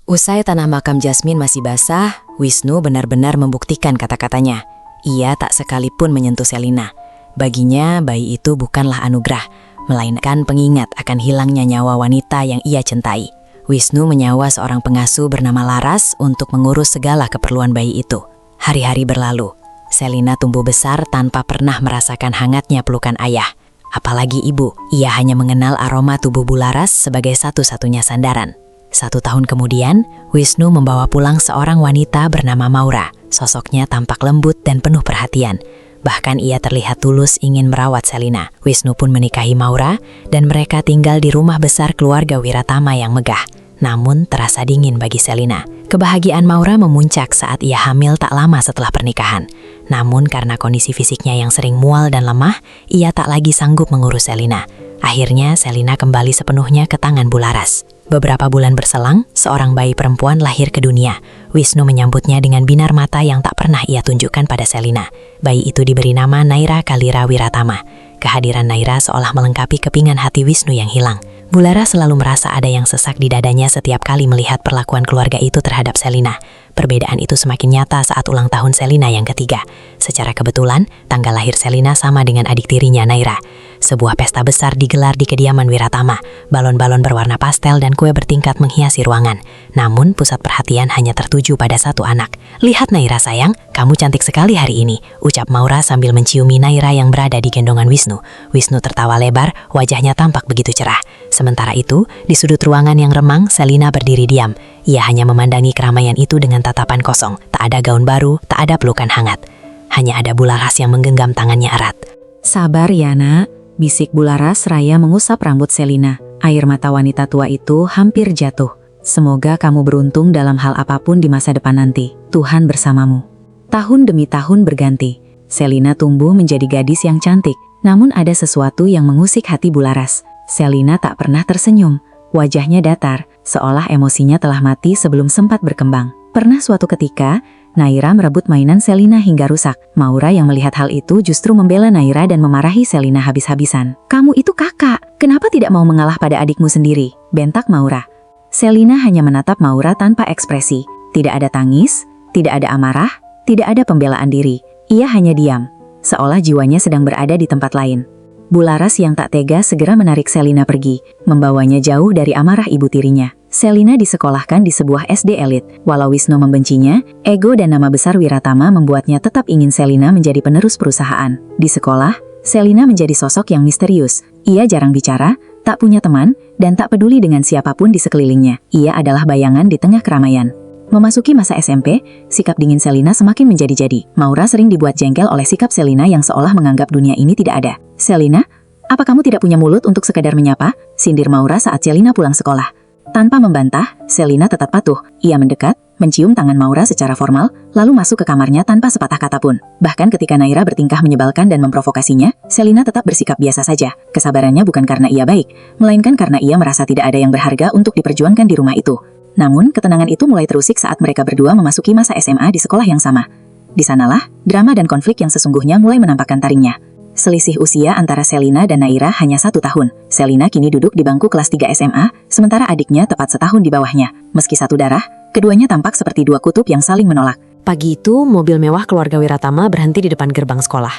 Usai tanah makam Jasmine masih basah, Wisnu benar-benar membuktikan kata-katanya. Ia tak sekalipun menyentuh Selina. Baginya, bayi itu bukanlah anugerah, melainkan pengingat akan hilangnya nyawa wanita yang ia cintai. Wisnu menyewa seorang pengasuh bernama Laras untuk mengurus segala keperluan bayi itu. Hari-hari berlalu. Selina tumbuh besar tanpa pernah merasakan hangatnya pelukan ayah. Apalagi ibu, ia hanya mengenal aroma tubuh Bularas sebagai satu-satunya sandaran. 1 tahun kemudian, Wisnu membawa pulang seorang wanita bernama Maura. Sosoknya tampak lembut dan penuh perhatian. Bahkan ia terlihat tulus ingin merawat Selina. Wisnu pun menikahi Maura dan mereka tinggal di rumah besar keluarga Wiratama yang megah. Namun terasa dingin bagi Selina. Kebahagiaan Maura memuncak saat ia hamil tak lama setelah pernikahan. Namun karena kondisi fisiknya yang sering mual dan lemah, ia tak lagi sanggup mengurus Selina. Akhirnya Selina kembali sepenuhnya ke tangan Bularas. Beberapa bulan berselang, seorang bayi perempuan lahir ke dunia. Wisnu menyambutnya dengan binar mata yang tak pernah ia tunjukkan pada Selina. Bayi itu diberi nama Naira Kalira Wiratama. Kehadiran Naira seolah melengkapi kepingan hati Wisnu yang hilang. Bularas selalu merasa ada yang sesak di dadanya setiap kali melihat perlakuan keluarga itu terhadap Selina. Perbedaan itu semakin nyata saat ulang tahun Selina yang ketiga. Secara kebetulan, tanggal lahir Selina sama dengan adik tirinya Naira. Sebuah pesta besar digelar di kediaman Wiratama. Balon-balon berwarna pastel dan kue bertingkat menghiasi ruangan. Namun, pusat perhatian hanya tertuju pada satu anak. "Lihat Naira sayang, kamu cantik sekali hari ini," ucap Maura sambil menciumi Naira yang berada di gendongan Wisnu. Wisnu tertawa lebar, wajahnya tampak begitu cerah. Sementara itu, di sudut ruangan yang remang, Selina berdiri diam. Ia hanya memandangi keramaian itu dengan tatapan kosong. Tak ada gaun baru, tak ada pelukan hangat. Hanya ada Bularas yang menggenggam tangannya erat. "Sabar ya nak," bisik Bularas seraya mengusap rambut Selina. Air mata wanita tua itu hampir jatuh. "Semoga kamu beruntung dalam hal apapun di masa depan nanti. Tuhan bersamamu." Tahun demi tahun berganti. Selina tumbuh menjadi gadis yang cantik. Namun ada sesuatu yang mengusik hati Bularas. Selina tak pernah tersenyum. Wajahnya datar, seolah emosinya telah mati sebelum sempat berkembang. Pernah suatu ketika, Naira merebut mainan Selina hingga rusak. Maura yang melihat hal itu justru membela Naira dan memarahi Selina habis-habisan. "Kamu itu kakak, kenapa tidak mau mengalah pada adikmu sendiri?" bentak Maura. Selina hanya menatap Maura tanpa ekspresi. Tidak ada tangis, tidak ada amarah, tidak ada pembelaan diri. Ia hanya diam, seolah jiwanya sedang berada di tempat lain. Bularas yang tak tega segera menarik Selina pergi, membawanya jauh dari amarah ibu tirinya. Selina disekolahkan di sebuah SD elit. Walau Wisnu membencinya, ego dan nama besar Wiratama membuatnya tetap ingin Selina menjadi penerus perusahaan. Di sekolah, Selina menjadi sosok yang misterius. Ia jarang bicara, tak punya teman, dan tak peduli dengan siapapun di sekelilingnya. Ia adalah bayangan di tengah keramaian. Memasuki masa SMP, sikap dingin Selina semakin menjadi-jadi. Maura sering dibuat jengkel oleh sikap Selina yang seolah menganggap dunia ini tidak ada. "Selina, apa kamu tidak punya mulut untuk sekadar menyapa?" sindir Maura saat Selina pulang sekolah. Tanpa membantah, Selina tetap patuh. Ia mendekat, mencium tangan Maura secara formal, lalu masuk ke kamarnya tanpa sepatah kata pun. Bahkan ketika Naira bertingkah menyebalkan dan memprovokasinya, Selina tetap bersikap biasa saja. Kesabarannya bukan karena ia baik, melainkan karena ia merasa tidak ada yang berharga untuk diperjuangkan di rumah itu. Namun, ketenangan itu mulai terusik saat mereka berdua memasuki masa SMA di sekolah yang sama. Di sanalah, drama dan konflik yang sesungguhnya mulai menampakkan taringnya. Selisih usia antara Selina dan Naira hanya 1 tahun. Selina kini duduk di bangku kelas 3 SMA, sementara adiknya tepat setahun di bawahnya. Meski satu darah, keduanya tampak seperti dua kutub yang saling menolak. Pagi itu, mobil mewah keluarga Wiratama berhenti di depan gerbang sekolah.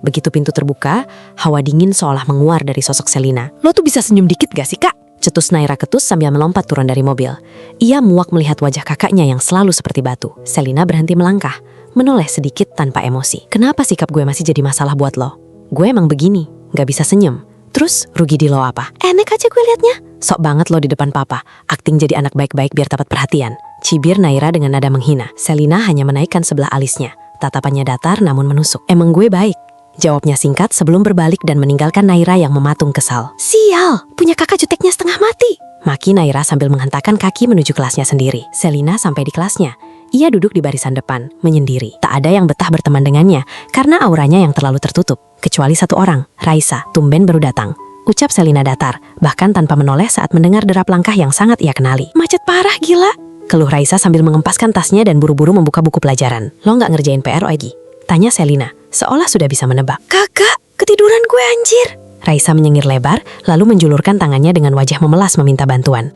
Begitu pintu terbuka, hawa dingin seolah menguar dari sosok Selina. "Lo tuh bisa senyum dikit gak sih, Kak?" cetus Naira ketus sambil melompat turun dari mobil. Ia muak melihat wajah kakaknya yang selalu seperti batu. Selina berhenti melangkah, menoleh sedikit tanpa emosi. "Kenapa sikap gue masih jadi masalah buat lo? Gue emang begini, gak bisa senyum. Terus rugi di lo apa? Enek aja gue liatnya. Sok banget lo di depan papa, akting jadi anak baik-baik biar dapat perhatian," cibir Naira dengan nada menghina. Selina hanya menaikkan sebelah alisnya. Tatapannya datar namun menusuk. "Emang gue baik?" jawabnya singkat sebelum berbalik dan meninggalkan Naira yang mematung kesal. "Sial, punya kakak juteknya setengah mati," maki Naira sambil menghentakkan kaki menuju kelasnya sendiri. Selina sampai di kelasnya. Ia duduk di barisan depan, menyendiri. Tak ada yang betah berteman dengannya, karena auranya yang terlalu tertutup. Kecuali satu orang, Raisa, tumben baru datang. Ucap Selina datar, bahkan tanpa menoleh saat mendengar derap langkah yang sangat ia kenali. "Macet parah gila," keluh Raisa sambil mengempaskan tasnya dan buru-buru membuka buku pelajaran. "Lo nggak ngerjain PR lagi?" tanya Selina, seolah sudah bisa menebak. "Kakak, ketiduran gue anjir." Raisa menyengir lebar, lalu menjulurkan tangannya dengan wajah memelas meminta bantuan.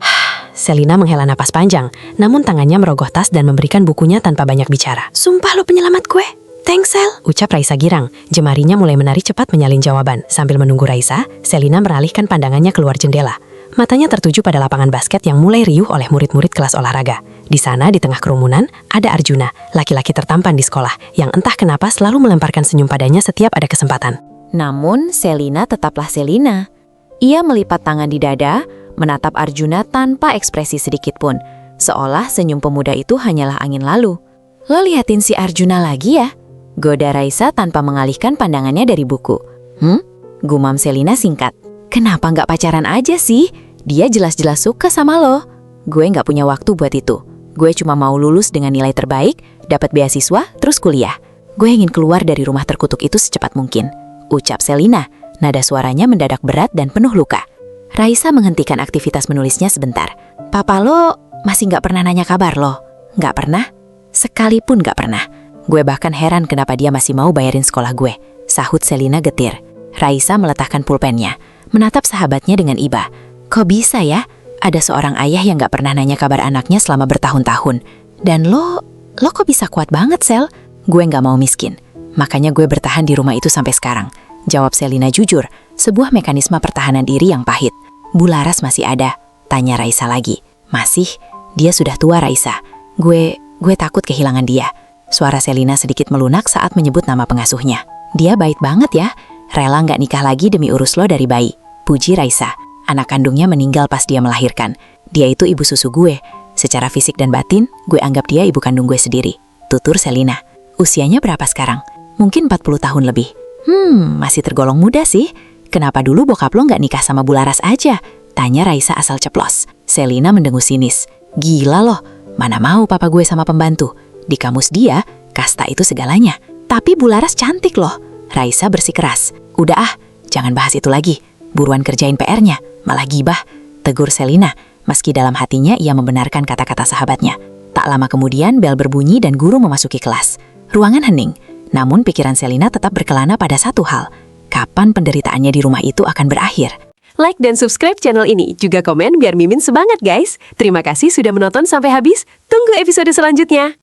Selina menghela napas panjang, namun tangannya merogoh tas dan memberikan bukunya tanpa banyak bicara. Sumpah lo penyelamat gue. Thanks, Sel, ucap Raisa girang. Jemarinya mulai menari cepat menyalin jawaban. Sambil menunggu Raisa, Selina mengalihkan pandangannya keluar jendela. Matanya tertuju pada lapangan basket yang mulai riuh oleh murid-murid kelas olahraga. Di sana, di tengah kerumunan, ada Arjuna, laki-laki tertampan di sekolah, yang entah kenapa selalu melemparkan senyum padanya setiap ada kesempatan. Namun, Selina tetaplah Selina. Ia melipat tangan di dada, menatap Arjuna tanpa ekspresi sedikit pun, seolah senyum pemuda itu hanyalah angin lalu. Lo liatin si Arjuna lagi ya? Goda Raisa tanpa mengalihkan pandangannya dari buku. Gumam Selina singkat. Kenapa nggak pacaran aja sih? Dia jelas-jelas suka sama lo. Gue nggak punya waktu buat itu. Gue cuma mau lulus dengan nilai terbaik, dapat beasiswa, terus kuliah. Gue ingin keluar dari rumah terkutuk itu secepat mungkin. Ucap Selina, nada suaranya mendadak berat dan penuh luka. Raisa menghentikan aktivitas menulisnya sebentar. Papa lo masih nggak pernah nanya kabar lo? Nggak pernah? Sekalipun nggak pernah. Gue bahkan heran kenapa dia masih mau bayarin sekolah gue. Sahut Selina getir. Raisa meletakkan pulpennya, menatap sahabatnya dengan iba. Kok bisa ya? Ada seorang ayah yang gak pernah nanya kabar anaknya selama bertahun-tahun. Dan lo kok bisa kuat banget, Sel? Gue gak mau miskin. Makanya gue bertahan di rumah itu sampai sekarang. Jawab Selina jujur, sebuah mekanisme pertahanan diri yang pahit. Bularas masih ada? Tanya Raisa lagi. Masih? Dia sudah tua, Raisa. Gue takut kehilangan dia. Suara Selina sedikit melunak saat menyebut nama pengasuhnya. Dia baik banget ya. Rela gak nikah lagi demi urus lo dari bayi. Puji Raisa. Anak kandungnya meninggal pas dia melahirkan. Dia itu ibu susu gue. Secara fisik dan batin, gue anggap dia ibu kandung gue sendiri. Tutur Selina. Usianya berapa sekarang? Mungkin 40 tahun lebih. Masih tergolong muda sih. Kenapa dulu bokap lo gak nikah sama Bularas aja? Tanya Raisa asal ceplos. Selina mendengus sinis. Gila loh, mana mau papa gue sama pembantu. Di kamus dia, kasta itu segalanya. Tapi Bularas cantik loh. Raisa bersikeras. Udah ah, jangan bahas itu lagi. Buruan kerjain PR-nya. Malah gibah, tegur Selina, meski dalam hatinya ia membenarkan kata-kata sahabatnya. Tak lama kemudian bel berbunyi dan guru memasuki kelas. Ruangan hening, namun pikiran Selina tetap berkelana pada satu hal. Kapan penderitaannya di rumah itu akan berakhir? Like dan subscribe channel ini, juga komen biar Mimin semangat guys. Terima kasih sudah menonton sampai habis. Tunggu episode selanjutnya.